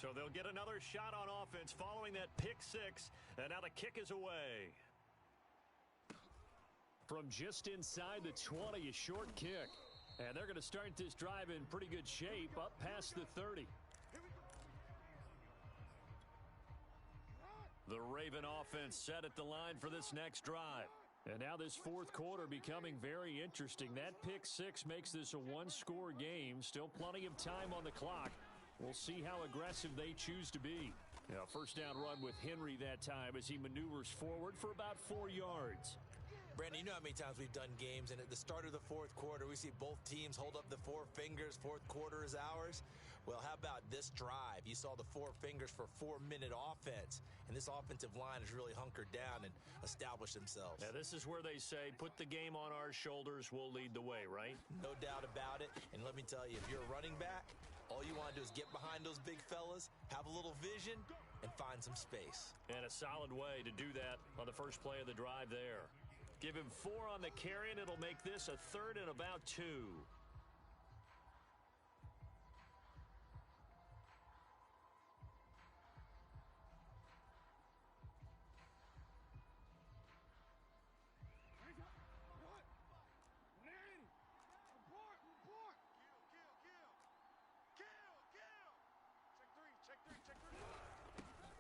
So they'll get another shot on offense following that pick six, and now the kick is away. From just inside the 20, a short kick. And they're going to start this drive in pretty good shape, up past the 30. The Raven offense set at the line for this next drive. And now this fourth quarter becoming very interesting. That pick six makes this a one-score game. Still plenty of time on the clock. We'll see how aggressive they choose to be. Now, first down run with Henry that time as he maneuvers forward for about 4 yards. Brandon, you know how many times we've done games, and at the start of the fourth quarter, we see both teams hold up the four fingers. Fourth quarter is ours. Well, how about this drive? You saw the four fingers for 4-minute offense, and this offensive line has really hunkered down and established themselves. Now, this is where they say, put the game on our shoulders, we'll lead the way, right? No doubt about it, and let me tell you, if you're a running back, all you want to do is get behind those big fellas, have a little vision, and find some space. And a solid way to do that on the first play of the drive there. Give him 4 on the carry, and it'll make this a third and about 2.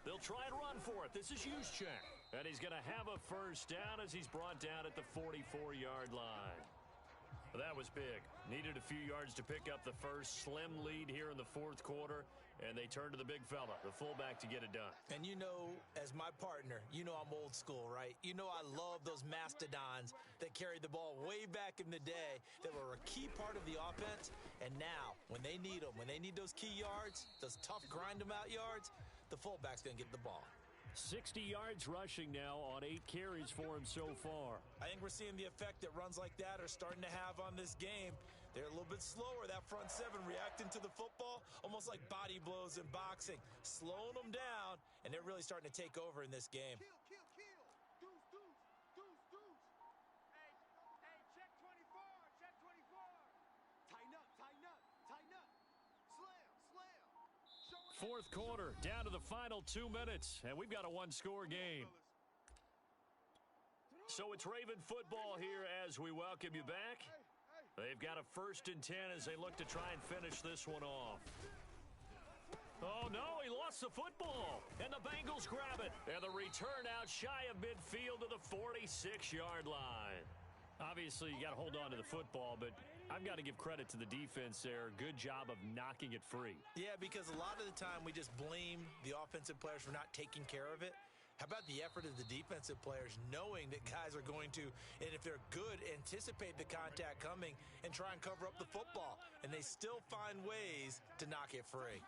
They'll try and run for it. This is Juszczyk. And he's going to have a first down as he's brought down at the 44-yard line. That was big. Needed a few yards to pick up the first. Slim lead here in the fourth quarter. And they turn to the big fella, the fullback, to get it done. And you know, as my partner, you know I'm old school, right? You know I love those mastodons that carried the ball way back in the day that were a key part of the offense. And now, when they need them, when they need those key yards, those tough grind-them-out yards, the fullback's going to get the ball. 60 yards rushing now on 8 carries for him so far. I think we're seeing the effect that runs like that are starting to have on this game. They're a little bit slower, that front seven, reacting to the football, almost like body blows in boxing, slowing them down, and they're really starting to take over in this game. Kill. Deuce. Hey, check 24. Tighten up. Slam. Fourth quarter, down to the final 2 minutes, and we've got a one-score game. So it's Raven football here as we welcome you back. They've got a 1st and 10 as they look to try and finish this one off. Oh, no, he lost the football, and the Bengals grab it. And the return out shy of midfield to the 46-yard line. Obviously, you got to hold on to the football, but I've got to give credit to the defense there. Good job of knocking it free. Yeah, because a lot of the time we just blame the offensive players for not taking care of it. How about the effort of the defensive players knowing that guys are going to, and if they're good, anticipate the contact coming and try and cover up the football. And they still find ways to knock it free.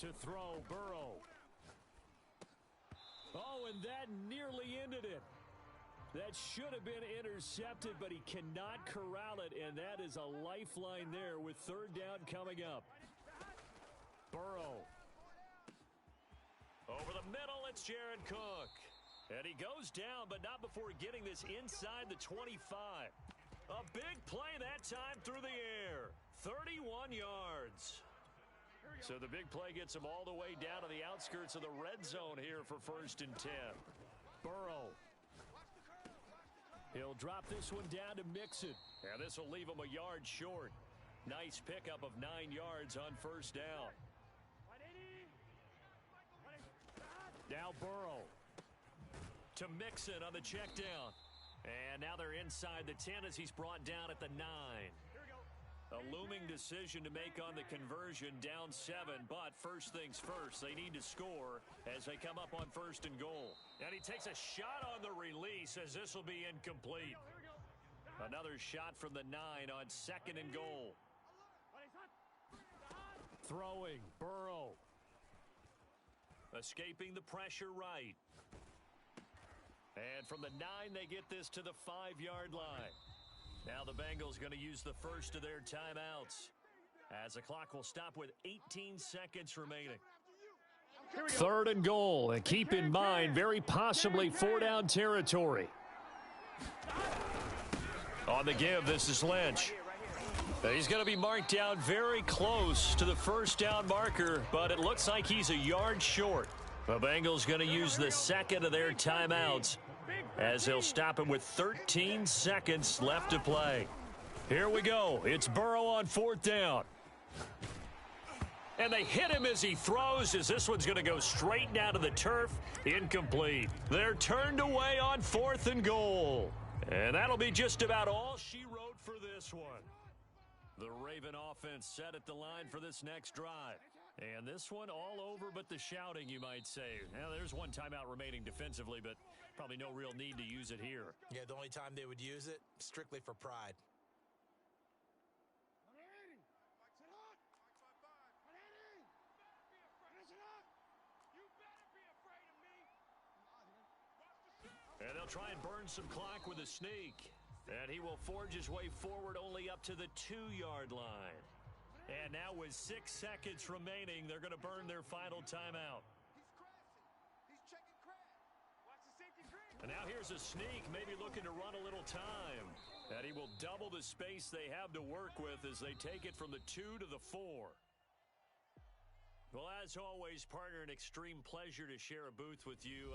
To throw, Burrow. Oh, and that nearly ended it. That should have been intercepted, but he cannot corral it, and that is a lifeline there with 3rd down coming up. Burrow. Over the middle, it's Jared Cook. And he goes down, but not before getting this inside the 25. A big play that time through the air. 31 yards. So the big play gets him all the way down to the outskirts of the red zone here for 1st and 10. Burrow. He'll drop this one down to Mixon. And this will leave him a yard short. Nice pickup of 9 yards on 1st down. Now Burrow. To Mixon on the check down. And now they're inside the 10 as he's brought down at the 9. A looming decision to make on the conversion, down 7, but first things first, they need to score as they come up on 1st and goal. And he takes a shot on the release as this will be incomplete. Another shot from the 9 on 2nd and goal. Throwing, Burrow. Escaping the pressure right. And from the 9, they get this to the 5-yard line. Now the Bengals going to use the first of their timeouts as the clock will stop with 18 seconds remaining. 3rd and goal, and keep in mind, very possibly 4-down territory. On the give, this is Lynch. He's going to be marked down very close to the first down marker, but it looks like he's a yard short. The Bengals going to use the second of their timeouts as they'll stop him with 13 seconds left to play. Here we go. It's Burrow on fourth down. And they hit him as he throws, as this one's going to go straight down to the turf. Incomplete. They're turned away on fourth and goal. And that'll be just about all she wrote for this one. The Raven offense set at the line for this next drive. And this one all over but the shouting, you might say. Now, there's one timeout remaining defensively, but probably no real need to use it here. Yeah, the only time they would use it, strictly for pride. And they'll try and burn some clock with a sneak. And he will forge his way forward only up to the 2-yard line. And now with 6 seconds remaining, they're going to burn their final timeout. And now here's a sneak, maybe looking to run a little time. And he will double the space they have to work with as they take it from the 2 to the 4. Well, as always, partner, an extreme pleasure to share a booth with you.